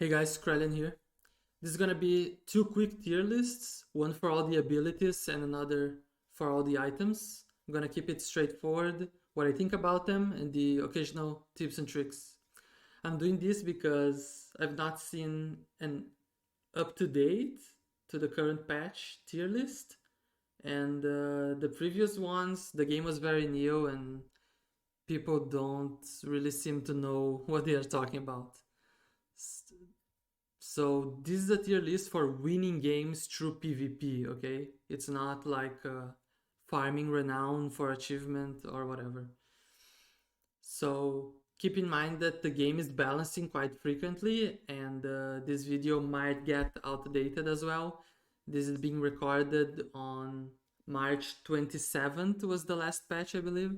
Hey guys, Krellian here. This is gonna be two quick tier lists, one for all the abilities and another for all the items. I'm gonna keep it straightforward, what I think about them, and the occasional tips and tricks. I'm doing this because I've not seen an up-to-date to the current patch tier list, and the previous ones, the game was very new and people don't really seem to know what they are talking about. So this is a tier list for winning games through PvP, okay? It's not like farming renown for achievement or whatever. So keep in mind that the game is balancing quite frequently and this video might get outdated as well. This is being recorded on March 27th was the last patch, I believe.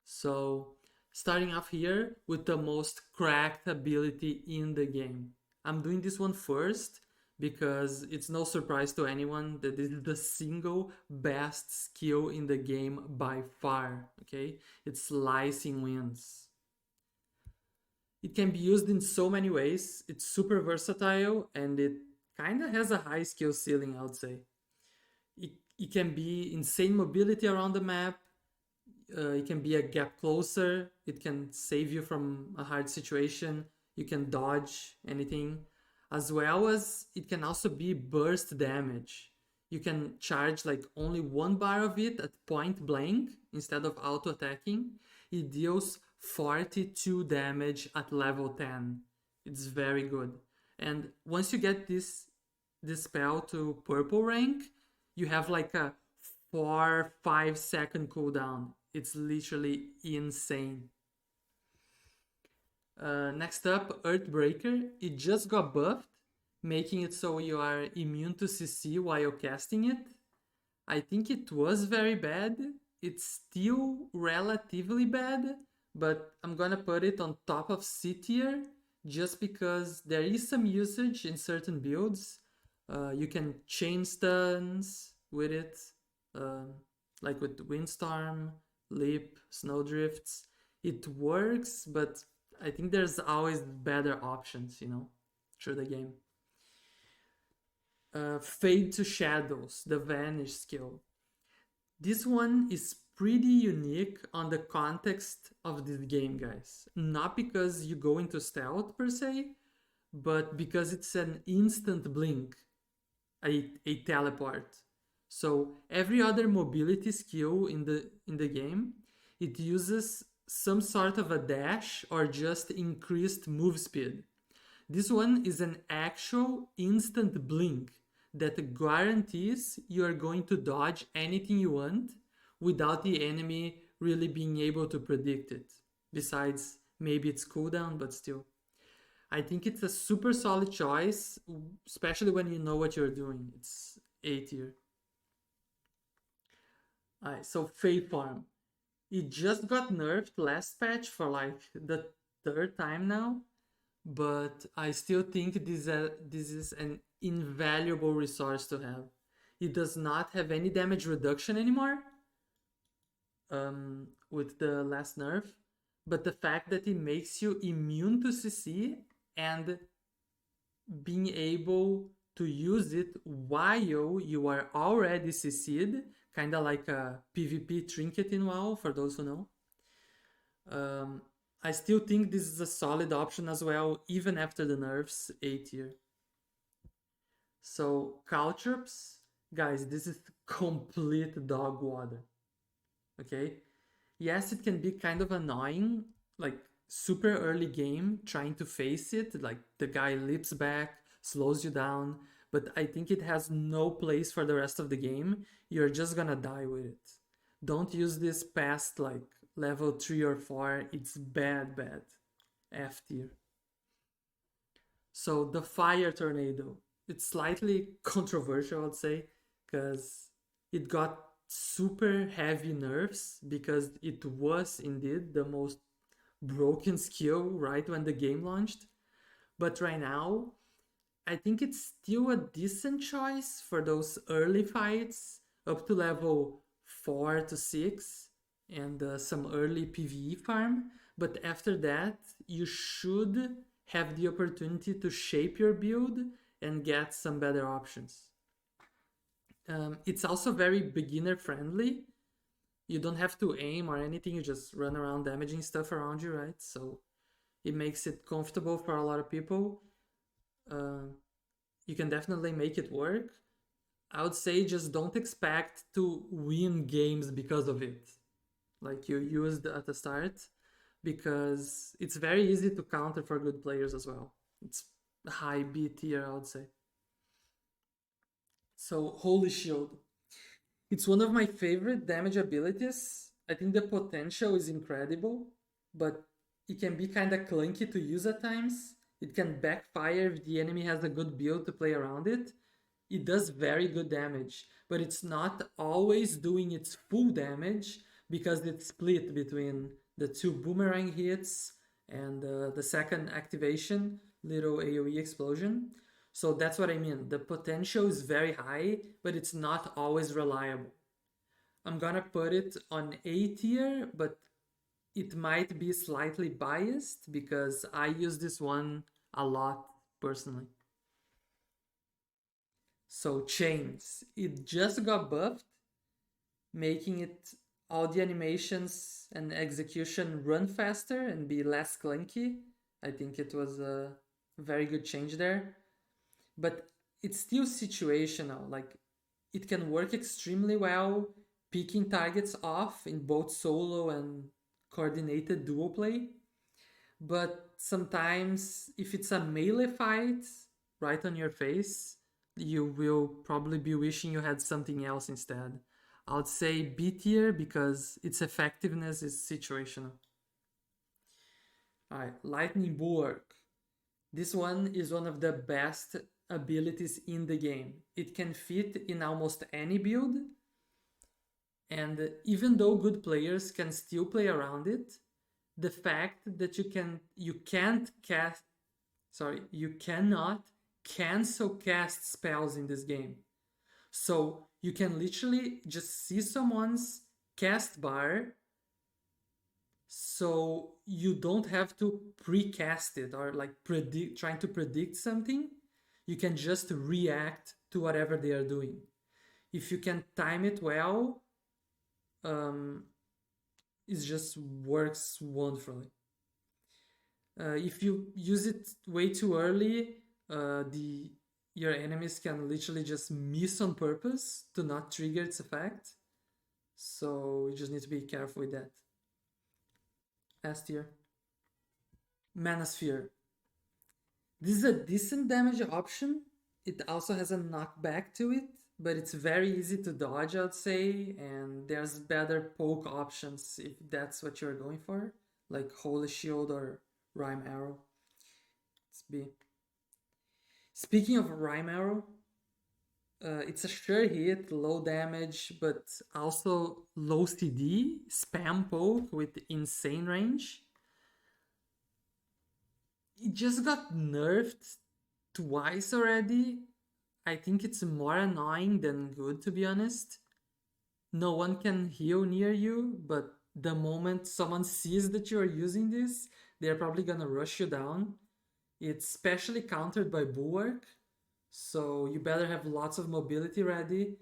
So starting off here with the most cracked ability in the game. I'm doing this one first because it's no surprise to anyone that this is the single best skill in the game by far, okay? It's slicing winds. It can be used in so many ways. It's super versatile and it kind of has a high skill ceiling, I would say. It can be insane mobility around the map. It can be a gap closer. It can save you from a hard situation. You can dodge anything, as well as it can also be burst damage. You can charge like only one bar of it at point blank instead of auto attacking. It deals 42 damage at level 10. It's very good. And once you get this spell to purple rank, you have like a 4-5 second cooldown. It's literally insane. Next up, Earthbreaker. It just got buffed, making it so you are immune to CC while casting it. I think it was very bad. It's still relatively bad, but I'm gonna put it on top of C tier just because there is some usage in certain builds. You can chain stuns with it, like with Windstorm, Leap, Snowdrifts. It works, but I think there's always better options, through the game. Fade to Shadows, the Vanish skill. This one is pretty unique on the context of this game, guys. Not because you go into stealth per se, but because it's an instant blink, a teleport. So every other mobility skill in the game, it uses some sort of a dash or just increased move speed. This one is an actual instant blink that guarantees you are going to dodge anything you want without the enemy really being able to predict it. Besides, maybe it's cooldown, but still. I think it's a super solid choice, especially when you know what you're doing. It's A tier. Alright, so Fae Farm. It just got nerfed last patch for like the third time now, but I still think this is an invaluable resource to have. It does not have any damage reduction anymore with the last nerf, but the fact that it makes you immune to CC and being able to use it while you are already CC'd, kind of like a PvP trinket in WoW, for those who know. I still think this is a solid option as well, even after the nerfs, A tier. So, Caltrops, guys, this is complete dog water. Okay? Yes, it can be kind of annoying, like super early game, trying to face it, like the guy leaps back, slows you down, but I think it has no place for the rest of the game. You're just gonna die with it. Don't use this past like level 3 or 4. It's bad. F tier. So the Fire Tornado. It's slightly controversial, I'd say, because it got super heavy nerfs because it was indeed the most broken skill right when the game launched. But right now, I think it's still a decent choice for those early fights up to level 4 to 6 and some early PvE farm. But after that, you should have the opportunity to shape your build and get some better options. It's also very beginner friendly. You don't have to aim or anything, you just run around damaging stuff around you, right? So it makes it comfortable for a lot of people. You can definitely make it work. I would say just don't expect to win games because of it, like you used at the start, because it's very easy to counter for good players as well. It's high B tier, I would say. So, Holy Shield. It's one of my favorite damage abilities. I think the potential is incredible, but it can be kind of clunky to use at times. It can backfire if the enemy has a good build to play around it. It does very good damage, but it's not always doing its full damage because it's split between the two boomerang hits and the second activation, little AoE explosion. So that's what I mean. The potential is very high, but it's not always reliable. I'm gonna put it on A tier, but it might be slightly biased because I use this one a lot personally. So chains, it just got buffed, making it all the animations and execution run faster and be less clunky. I think it was a very good change there. But it's still situational. Like it can work extremely well picking targets off in both solo and coordinated duo play. But sometimes if it's a melee fight right on your face, you will probably be wishing you had something else instead. I would say B tier because its effectiveness is situational. Alright, Lightning Bulwark. This one is one of the best abilities in the game. It can fit in almost any build, and even though good players can still play around it, the fact that you cannot cancel cast spells in this game. So you can literally just see someone's cast bar, so you don't have to precast it or like trying to predict something. You can just react to whatever they are doing. If you can time it well, it just works wonderfully. If you use it way too early, your enemies can literally just miss on purpose to not trigger its effect. So you just need to be careful with that. S tier. Manosphere. This is a decent damage option. It also has a knockback to it, but it's very easy to dodge, I'd say, and there's better poke options if that's what you're going for, like Holy Shield or Rhyme Arrow. It's B. Speaking of Rhyme Arrow, it's a sure hit, low damage, but also low CD, spam poke with insane range. It just got nerfed twice already. I think it's more annoying than good, to be honest. No one can heal near you, but the moment someone sees that you are using this, they're probably gonna rush you down. It's specially countered by Bulwark, so you better have lots of mobility ready.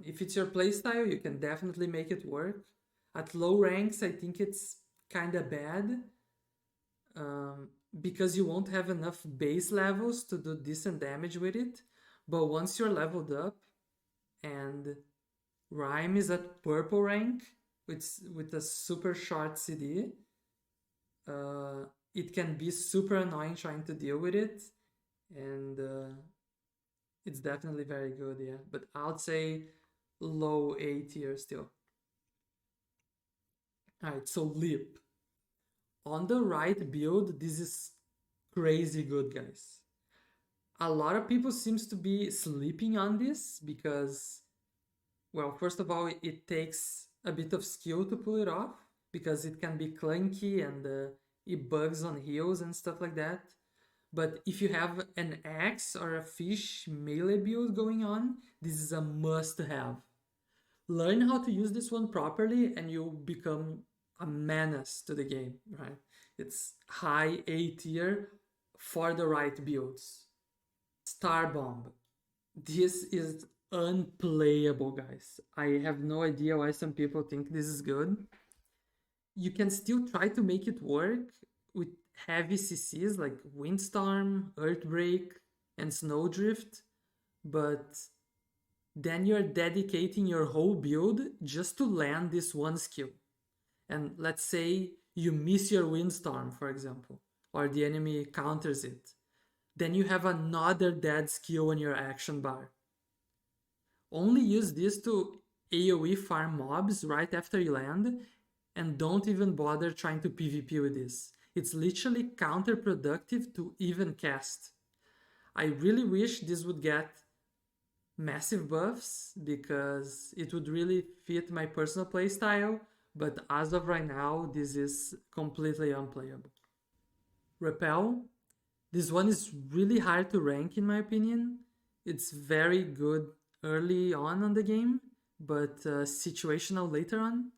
If it's your playstyle, you can definitely make it work. At low ranks, I think it's kinda bad, because you won't have enough base levels to do decent damage with it. But once you're leveled up and Rhyme is at purple rank with a super short CD, it can be super annoying trying to deal with it, and it's definitely very good, yeah. But I'd say low A tier still. Alright, so Leap. On the right build, this is crazy good, guys. A lot of people seems to be sleeping on this because, well, first of all, it takes a bit of skill to pull it off because it can be clunky and it bugs on heals and stuff like that. But if you have an axe or a fish melee build going on, this is a must-have. Learn how to use this one properly and you'll become a menace to the game, right? It's high A tier for the right builds. Star Bomb. This is unplayable, guys. I have no idea why some people think this is good. You can still try to make it work with heavy CCs like Windstorm, Earthbreak, and Snowdrift, but then you're dedicating your whole build just to land this one skill. And let's say you miss your Windstorm, for example, or the enemy counters it. Then you have another dead skill on your action bar. Only use this to AoE farm mobs right after you land, and don't even bother trying to PvP with this. It's literally counterproductive to even cast. I really wish this would get massive buffs because it would really fit my personal playstyle, but as of right now, this is completely unplayable. Repel. This one is really hard to rank in my opinion. It's very good early on the game, but situational later on.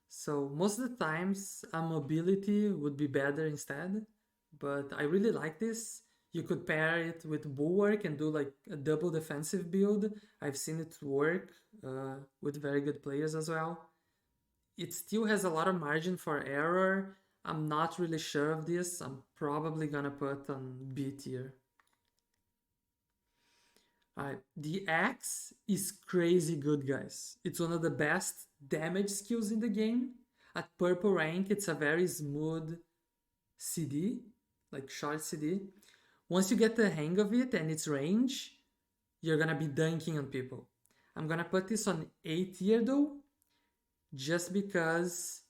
So most of the times a mobility would be better instead, but I really like this. You could pair it with bulwark and do like a double defensive build. I've seen it work with very good players as well. It still has a lot of margin for error. I'm not really sure of this. I'm probably gonna put on B tier. Alright, the axe is crazy good, guys. It's one of the best damage skills in the game. At purple rank, it's a very smooth CD, like short CD. Once you get the hang of it and its range, you're gonna be dunking on people. I'm gonna put this on A tier though, just because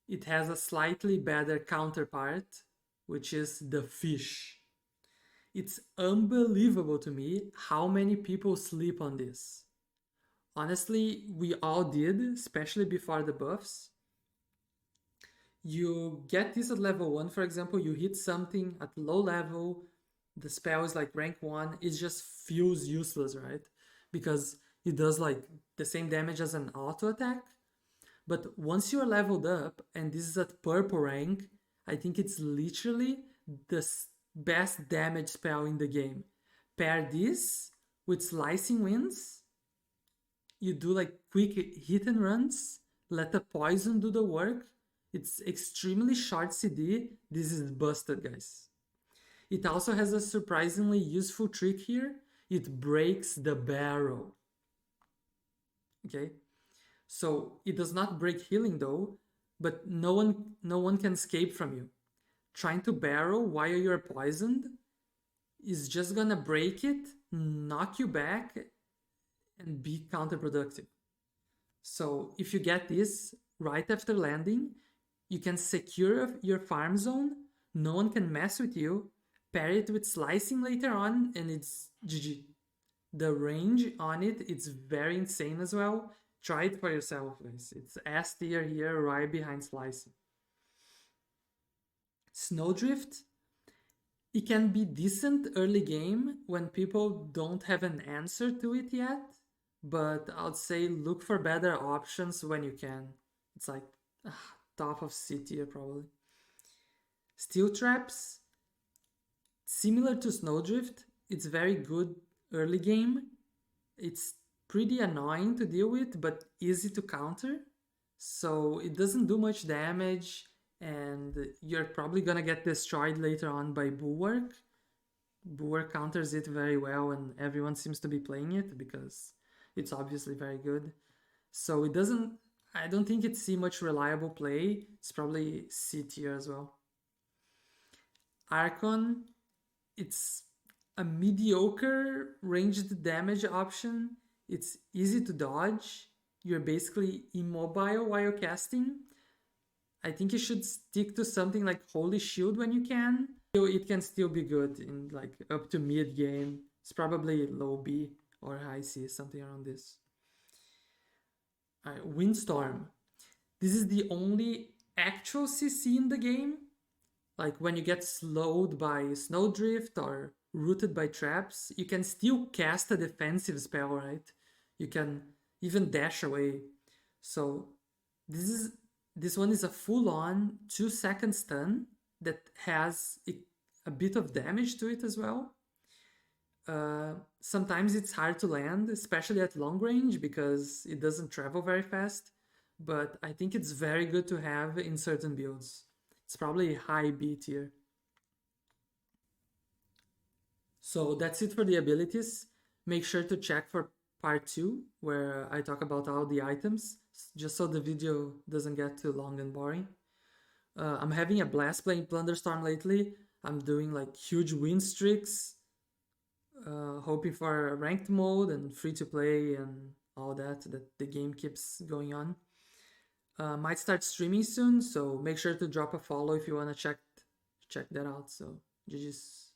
it has a slightly better counterpart, which is the fish. It's unbelievable to me how many people sleep on this. Honestly, we all did, especially before the buffs. You get this at level 1, for example, you hit something at low level, the spell is like rank 1, it just feels useless, right? Because it does like the same damage as an auto attack. But once you're leveled up, and this is at purple rank, I think it's literally the best damage spell in the game. Pair this with Slicing Winds, you do like quick hit and runs, let the poison do the work. It's extremely short CD. This is busted, guys. It also has a surprisingly useful trick here. It breaks the barrel. Okay, so it does not break healing though, but no one can escape from you. Trying to barrel while you're poisoned is just gonna break it, knock you back, and be counterproductive. So if you get this right after landing, you can secure your farm zone, no one can mess with you, pair it with slicing later on, and it's GG. The range on it, it's very insane as well. Try it for yourself, guys. It's S tier here, right behind slicing. Snowdrift, it can be decent early game when people don't have an answer to it yet, but I'd say look for better options when you can. It's like top of C tier probably. Steel traps, similar to Snowdrift, it's very good early game. It's pretty annoying to deal with, but easy to counter. So it doesn't do much damage, and you're probably gonna get destroyed later on by Bulwark. Bulwark counters it very well, and everyone seems to be playing it because it's obviously very good. So it doesn't, I don't think it's C much reliable play. It's probably C tier as well. Archon, it's a mediocre ranged damage option. It's easy to dodge. You're basically immobile while you're casting. I think you should stick to something like Holy Shield when you can. It can still be good in like up to mid game. It's probably low B or high C, something around this. Alright, Windstorm. This is the only actual CC in the game. Like when you get slowed by Snowdrift or rooted by traps, you can still cast a defensive spell, right? You can even dash away. So this one is a full-on 2-second stun that has a bit of damage to it as well. Sometimes it's hard to land, especially at long range, because it doesn't travel very fast. But I think it's very good to have in certain builds. It's probably high B tier. So that's it for the abilities. Make sure to check for part 2, where I talk about all the items, just so the video doesn't get too long and boring. I'm having a blast playing Plunderstorm lately. I'm doing like huge win streaks, hoping for a ranked mode and free to play and all that the game keeps going on. Might start streaming soon, so make sure to drop a follow if you want to check that out. So GG's.